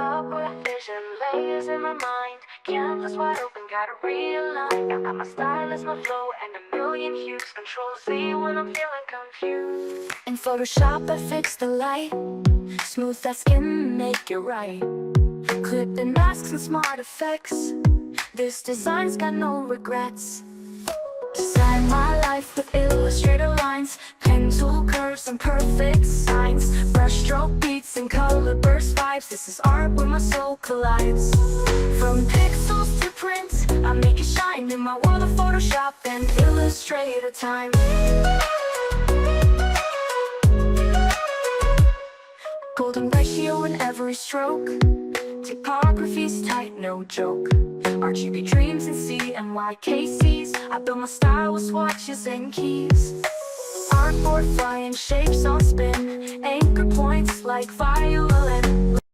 Upward vision, layers in my mind. Canvas wide open, gotta realign. I got my style as my flow and a million hues. Control Z when I'm feeling confused. In Photoshop I fix the light, smooth that skin, make it right. Clip and masks and smart effects. This design's got no regrets. Design my life with illustrator lines, pen tool curves and perfect signs, brushstroke beats and color burst vibes. This is art where my soul collides. From pixels to print, I make it shine in my world of Photoshop and Illustrator time. Golden ratio in every stroke, typography's tight, no joke. RGB dreams in CMYKCs. I build my style with swatches and keys. Artboard flying shapes on spin, anchor points like violin.